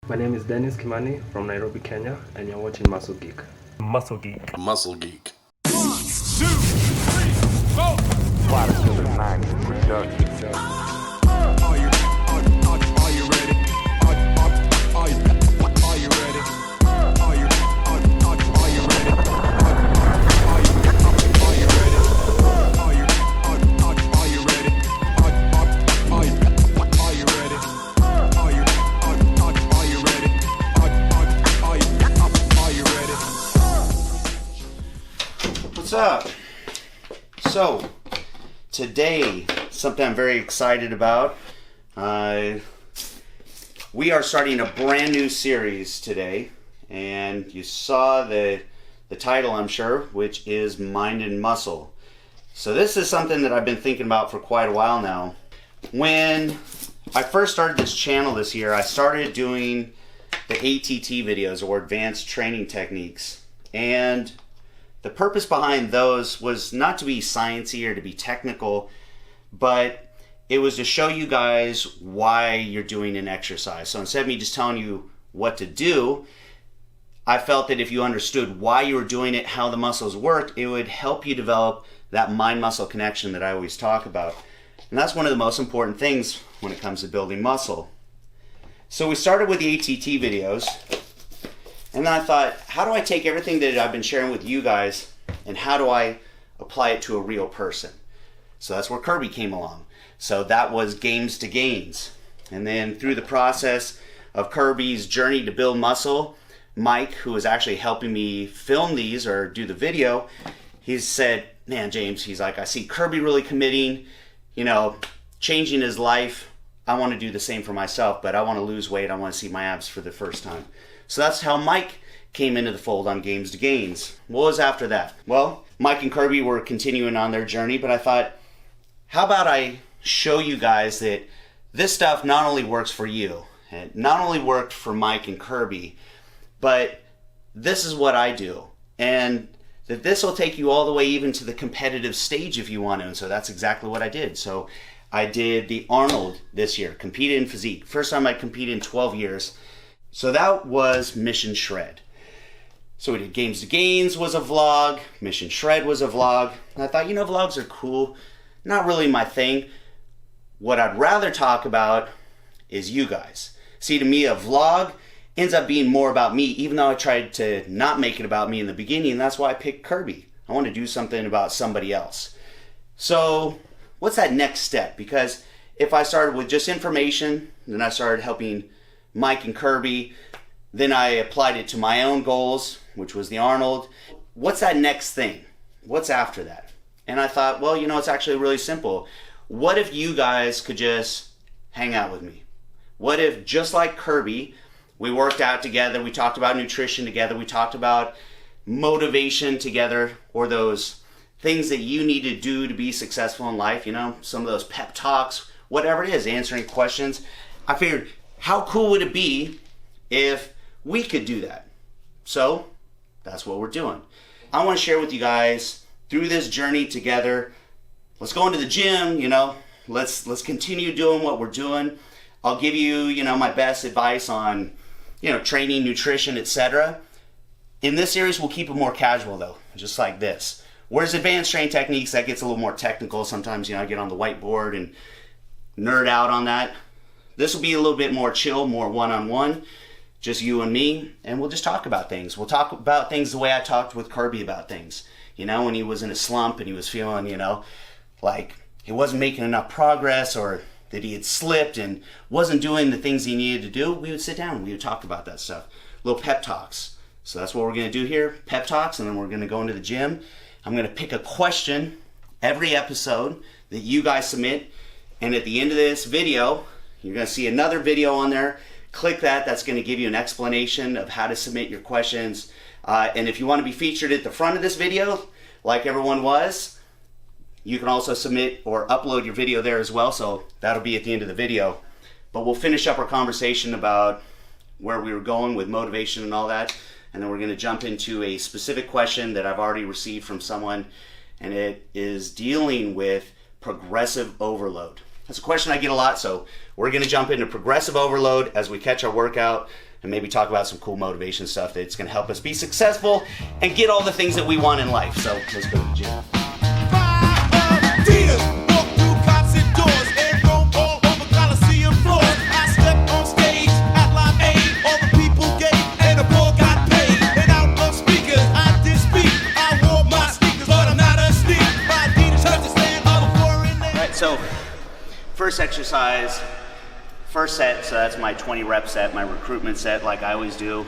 My name is Dennis Kimani from Nairobi, Kenya, and you're watching Muscle Geek. Muscle Geek. Muscle Geek. 1, 2, 3, 4. Production. Are you ready? Are you ready? Are you ready? Are you ready? Are you ready? Are you ready? Are you ready? Are you ready? What's up? So, today, something I'm very excited about. We are starting a brand new series today, and you saw the title, I'm sure, which is Mind and Muscle. So this is something that I've been thinking about for quite a while now. When I first started this channel this year, I started doing the ATT videos, or Advanced Training Techniques, and the purpose behind those was not to be sciencey or to be technical, but it was to show you guys why you're doing an exercise. So instead of me just telling you what to do, I felt that if you understood why you were doing it, how the muscles worked, it would help you develop that mind-muscle connection that I always talk about. And that's one of the most important things when it comes to building muscle. So we started with the ATT videos, and then I thought, how do I take everything that I've been sharing with you guys and how do I apply it to a real person? So that's where Kirby came along. So that was Games to Gains. And then through the process of Kirby's journey to build muscle, Mike, who was actually helping me film these or do the video, he said, man, James, he's like, I see Kirby really committing, changing his life. I want to do the same for myself, but I want to lose weight. I want to see my abs for the first time. So that's how Mike came into the fold on Games to Gains. What was after that? Well, Mike and Kirby were continuing on their journey, but I thought, how about I show you guys that this stuff not only works for you, and not only worked for Mike and Kirby, but this is what I do. And that this will take you all the way even to the competitive stage if you want to. And so that's exactly what I did. So I did the Arnold this year, competed in physique. First time I competed in 12 years. So that was Mission Shred. So we did Games to Gains was a vlog, Mission Shred was a vlog. And I thought, vlogs are cool. Not really my thing. What I'd rather talk about is you guys. See, to me, a vlog ends up being more about me, even though I tried to not make it about me in the beginning, and that's why I picked Kirby. I want to do something about somebody else. So what's that next step? Because if I started with just information, then I started helping Mike and Kirby, then I applied it to my own goals, which was the Arnold. What's that next thing? What's after that? And I thought, well, it's actually really simple. What if you guys could just hang out with me? What if, just like Kirby, we worked out together, we talked about nutrition together, we talked about motivation together, or those things that you need to do to be successful in life, some of those pep talks, whatever it is, answering questions. I figured, how cool would it be if we could do that? So that's what we're doing. I want to share with you guys through this journey together. Let's go into the gym, let's continue doing what we're doing. I'll give you, my best advice on, training, nutrition, etc. In this series, we'll keep it more casual though, just like this. Whereas Advanced Training Techniques, that gets a little more technical. Sometimes, I get on the whiteboard and nerd out on that. This will be a little bit more chill, more one-on-one, just you and me, and we'll just talk about things. We'll talk about things the way I talked with Kirby about things. When he was in a slump and he was feeling, like he wasn't making enough progress, or that he had slipped and wasn't doing the things he needed to do, we would sit down and we would talk about that stuff. Little pep talks. So that's what we're going to do here, pep talks, and then we're going to go into the gym. I'm going to pick a question every episode that you guys submit, and at the end of this video, you're going to see another video on there. Click that. That's going to give you an explanation of how to submit your questions. And if you want to be featured at the front of this video, like everyone was, you can also submit or upload your video there as well. So that'll be at the end of the video. But we'll finish up our conversation about where we were going with motivation and all that. And then we're going to jump into a specific question that I've already received from someone. And it is dealing with progressive overload. That's a question I get a lot, so we're going to jump into progressive overload as we catch our workout. and maybe talk about some cool motivation stuff that's going to help us be successful and get all the things that we want in life. So let's go to the gym. Walk through concert doors and roam all over Coliseum floors. I stepped on stage at Live Aid. All the people gave and the poor got paid. And out of speakers, I did speak. I wore my sneakers, but I'm not asleep. My Adidas shirts to stand on the floor in there. All right, so first exercise, first set, so that's my 20 rep set, my recruitment set like I always do.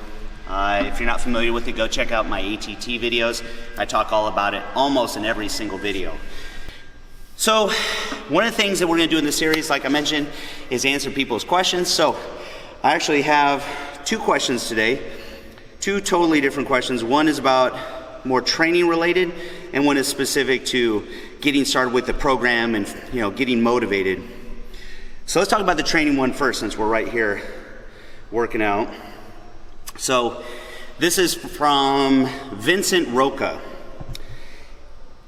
If you're not familiar with it, go check out my ATT videos. I talk all about it almost in every single video. So one of the things that we're going to do in this series, like I mentioned, is answer people's questions. So I actually have 2 questions today, 2 totally different questions. One is about more training related, and one is specific to getting started with the program and getting motivated. So let's talk about the training one first, since we're right here working out. So this is from Vincent Roca.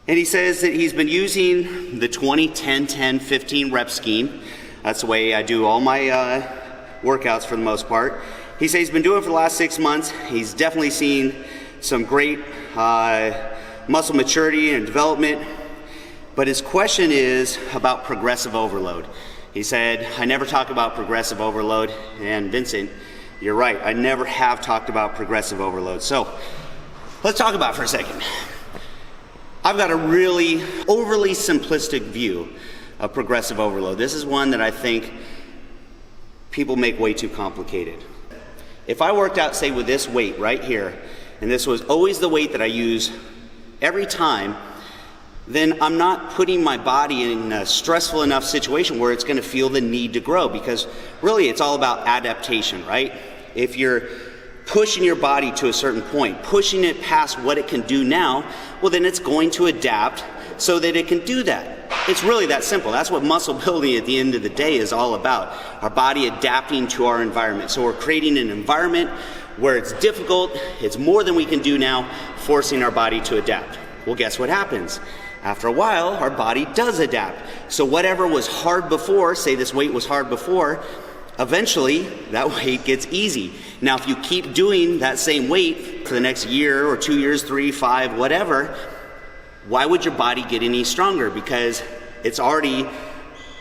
And he says that he's been using the 20-10-10-15 rep scheme. That's the way I do all my workouts for the most part. He says he's been doing it for the last 6 months. He's definitely seen some great muscle maturity and development. But his question is about progressive overload. He said, I never talk about progressive overload. And Vincent, you're right, I never have talked about progressive overload. So let's talk about it for a second. I've got a really overly simplistic view of progressive overload. This is one that I think people make way too complicated. If I worked out, say, with this weight right here, and this was always the weight that I use every time, then I'm not putting my body in a stressful enough situation where it's going to feel the need to grow, because really it's all about adaptation, right? If you're pushing your body to a certain point, pushing it past what it can do now, well, then it's going to adapt so that it can do that. It's really that simple. That's what muscle building at the end of the day is all about. Our body adapting to our environment. So we're creating an environment where it's difficult, it's more than we can do now, forcing our body to adapt. Well, guess what happens? After a while, our body does adapt. So whatever was hard before, say this weight was hard before, eventually that weight gets easy. Now, if you keep doing that same weight for the next year or 2 years, 3, 5, whatever, why would your body get any stronger? Because it's already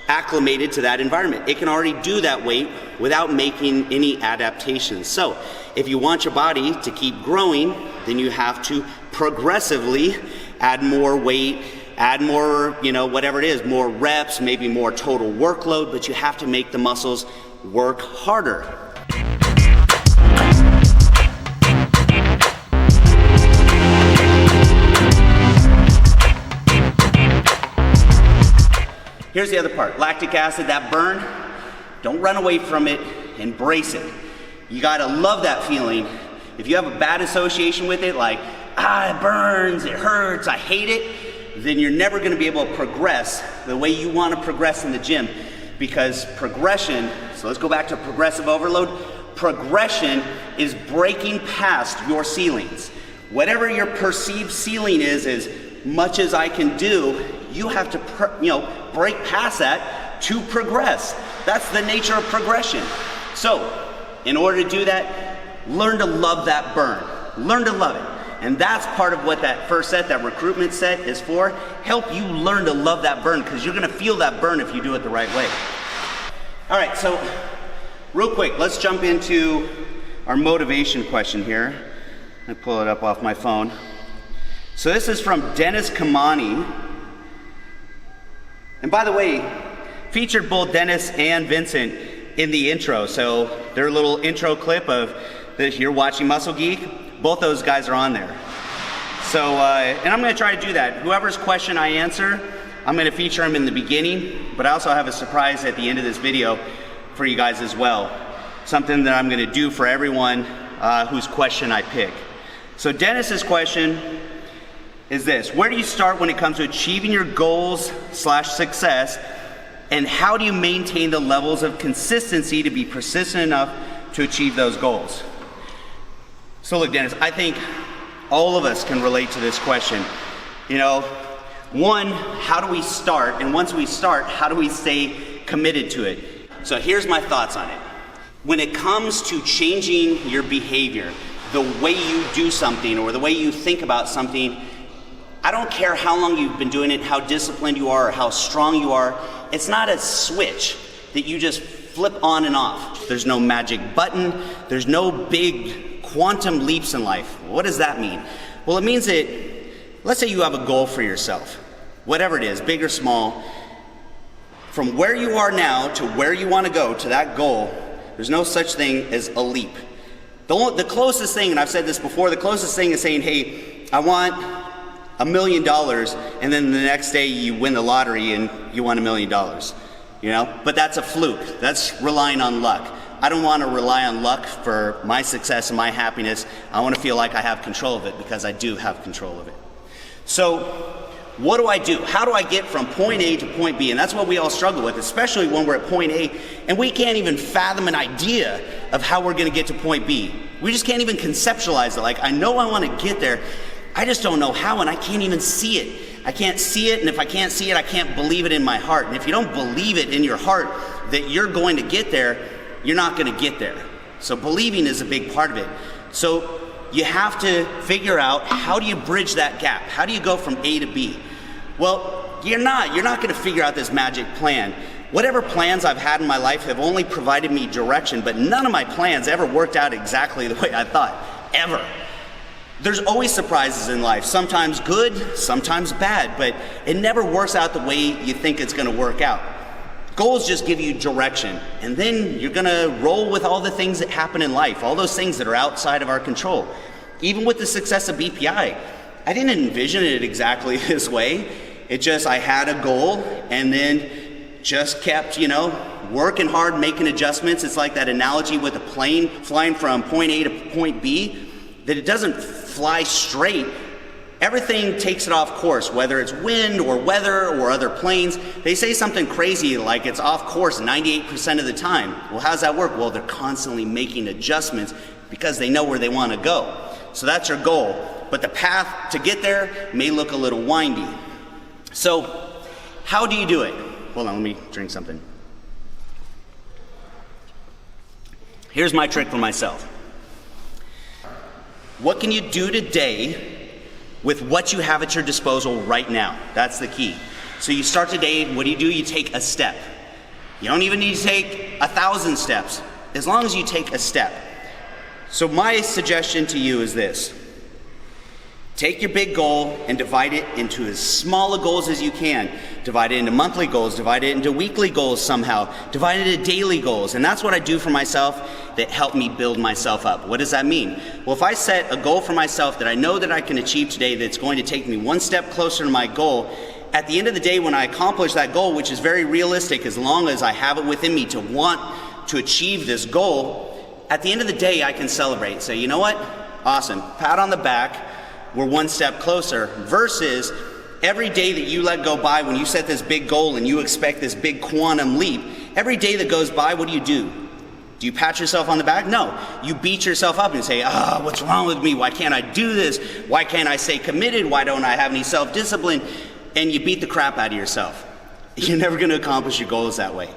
acclimated to that environment. It can already do that weight without making any adaptations. So if you want your body to keep growing, then you have to progressively add more weight, add more, whatever it is, more reps, maybe more total workload, but you have to make the muscles work harder. Here's the other part. Lactic acid, that burn, don't run away from it, embrace it. You gotta love that feeling. If you have a bad association with it, like, it burns, it hurts, I hate it, then you're never gonna be able to progress the way you wanna progress in the gym, because progression, so let's go back to progressive overload. Progression is breaking past your ceilings. Whatever your perceived ceiling is, as much as I can do, you have to break past that to progress. That's the nature of progression. So, in order to do that, learn to love that burn. Learn to love it. And that's part of what that first set, that recruitment set, is for. Help you learn to love that burn, because you're gonna feel that burn if you do it the right way. All right, so real quick, let's jump into our motivation question here. I pull it up off my phone. So this is from Dennis Kamani. And by the way, featured both Dennis and Vincent in the intro. So their little intro clip of this, you're watching Muscle Geek, both those guys are on there. So, and I'm gonna try to do that. Whoever's question I answer, I'm gonna feature them in the beginning, but I also have a surprise at the end of this video for you guys as well. Something that I'm gonna do for everyone whose question I pick. So Dennis's question is this: where do you start when it comes to achieving your goals / success, and how do you maintain the levels of consistency to be persistent enough to achieve those goals? So look, Dennis, I think all of us can relate to this question. One, how do we start? And once we start, how do we stay committed to it? So here's my thoughts on it. when it comes to changing your behavior, the way you do something or the way you think about something, I don't care how long you've been doing it, how disciplined you are, or how strong you are. It's not a switch that you just flip on and off. There's no magic button. There's no big quantum leaps in life. What does that mean? Well, it means that, let's say you have a goal for yourself, whatever it is, big or small. From where you are now to where you want to go to that goal, there's no such thing as a leap. The closest thing, and I've said this before, the closest thing is saying, hey, I want $1 million, and then the next day you win the lottery and you won $1 million. You know, but that's a fluke. That's relying on luck. I don't want to rely on luck for my success and my happiness. I want to feel like I have control of it, because I do have control of it. So what do I do? How do I get from point A to point B? And that's what we all struggle with, especially when we're at point A and we can't even fathom an idea of how we're going to get to point B. We just can't even conceptualize it. Like, I know I want to get there, I just don't know how, and I can't even see it. I can't see it, and if I can't see it, I can't believe it in my heart. And if you don't believe it in your heart that you're going to get there, you're not going to get there. So believing is a big part of it. So you have to figure out, how do you bridge that gap? How do you go from A to B? Well, you're not going to figure out this magic plan. Whatever plans I've had in my life have only provided me direction, but none of my plans ever worked out exactly the way I thought, ever. There's always surprises in life, sometimes good, sometimes bad, but it never works out the way you think it's going to work out. Goals just give you direction, and then you're going to roll with all the things that happen in life, all those things that are outside of our control. Even with the success of BPI, I didn't envision it exactly this way. It just, I had a goal and then just kept, working hard, making adjustments. It's like that analogy with a plane flying from point A to point B, that it doesn't fly straight. Everything takes it off course, whether it's wind or weather or other planes. They say something crazy like it's off course 98% of the time. Well, how does that work? Well, they're constantly making adjustments because they know where they want to go. So that's your goal. But the path to get there may look a little windy. So how do you do it? Hold on, let me drink something. Here's my trick for myself. What can you do today with what you have at your disposal right now? That's the key. So you start today, what do? You take a step. You don't even need to take 1,000 steps, as long as you take a step. So my suggestion to you is this. Take your big goal and divide it into as small a goals as you can. Divide it into monthly goals, divide it into weekly goals somehow, divide it into daily goals. And that's what I do for myself that help me build myself up. What does that mean? Well, if I set a goal for myself that I know that I can achieve today that's going to take me one step closer to my goal, at the end of the day when I accomplish that goal, which is very realistic as long as I have it within me to want to achieve this goal, at the end of the day I can celebrate and say, you know what? Awesome. Pat on the back. We're one step closer, versus every day that you let go by when you set this big goal and you expect this big quantum leap, every day that goes by, what do? Do you pat yourself on the back? No. You beat yourself up and say, what's wrong with me? Why can't I do this? Why can't I stay committed? Why don't I have any self-discipline? And you beat the crap out of yourself. You're never going to accomplish your goals that way.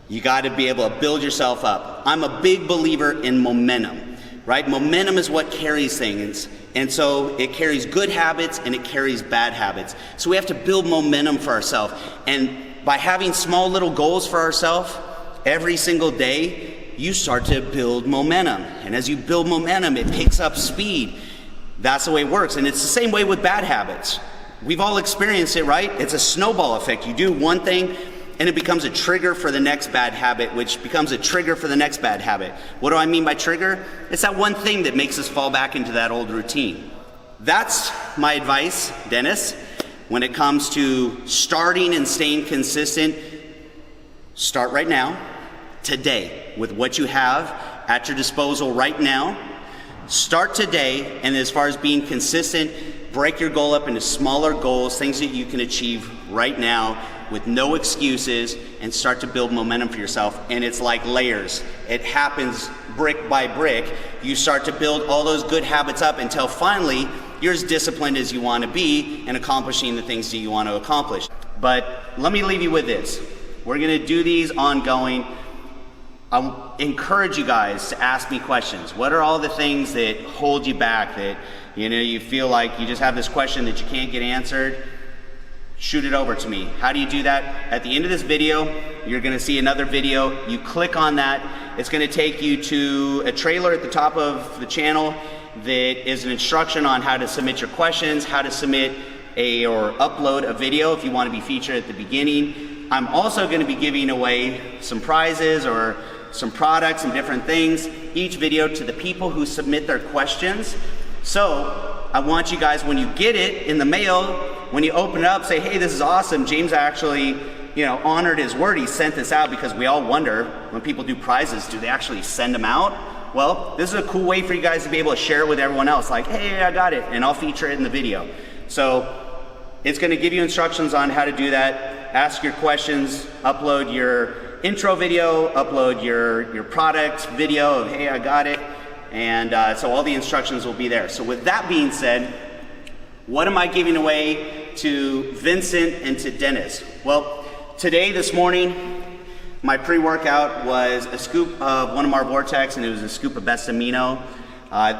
You got to be able to build yourself up. I'm a big believer in momentum, right? Momentum is what carries things. And so it carries good habits and it carries bad habits. So we have to build momentum for ourselves. And by having small little goals for ourselves every single day, you start to build momentum. And as you build momentum, it picks up speed. That's the way it works. And it's the same way with bad habits. We've all experienced it, right? It's a snowball effect. You do one thing and it becomes a trigger for the next bad habit, which becomes a trigger for the next bad habit. What do I mean by trigger? It's that one thing that makes us fall back into that old routine. That's my advice, Dennis, when it comes to starting and staying consistent. Start right now, today, with what you have at your disposal right now. Start today, and as far as being consistent, break your goal up into smaller goals, things that you can achieve right now with no excuses, and start to build momentum for yourself. And it's like layers. It happens brick by brick. You start to build all those good habits up until finally you're as disciplined as you want to be and accomplishing the things that you want to accomplish. But let me leave you with this. We're going to do these ongoing. I encourage you guys to ask me questions. What are all the things that hold you back, that you feel like you just have this question that you can't get answered? Shoot it over to me. How do you do that? At the end of this video, you're gonna see another video. You click on that. It's gonna take you to a trailer at the top of the channel that is an instruction on how to submit your questions, how to submit or upload a video if you want to be featured at the beginning. I'm also going to be giving away some prizes or some products and different things each video to the people who submit their questions. So I want you guys, when you get it in the mail, when you open it up, say, hey, this is awesome. James actually honored his word. He sent this out, because we all wonder when people do prizes, do they actually send them out? Well, this is a cool way for you guys to be able to share it with everyone else. Like, hey, I got it, and I'll feature it in the video. So it's going to give you instructions on how to do that. Ask your questions, upload your intro video, upload your product video of, hey, I got it. And so all the instructions will be there. So with that being said, what am I giving away to Vincent and to Dennis? Well, this morning, my pre-workout was a scoop of one of our Vortex, and it was a scoop of Best Amino.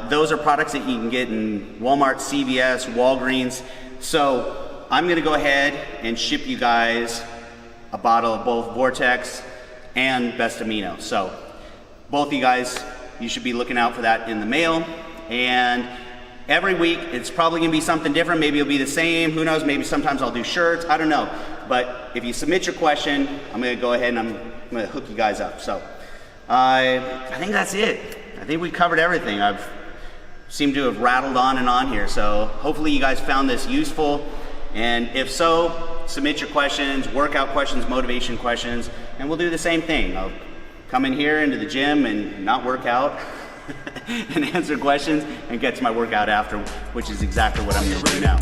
Those are products that you can get in Walmart, CVS, Walgreens. So I'm gonna go ahead and ship you guys a bottle of both Vortex and Best Amino. So both of you guys, you should be looking out for that in the mail. And every week, it's probably gonna be something different. Maybe it'll be the same, who knows, maybe sometimes I'll do shirts, I don't know. But if you submit your question, I'm gonna go ahead and I'm gonna hook you guys up. So I think that's it. I think we covered everything. I've seemed to have rattled on and on here. So hopefully you guys found this useful. And if so, submit your questions, workout questions, motivation questions, and we'll do the same thing. I'll come in here into the gym and not work out and answer questions and get to my workout after, which is exactly what I'm gonna do now.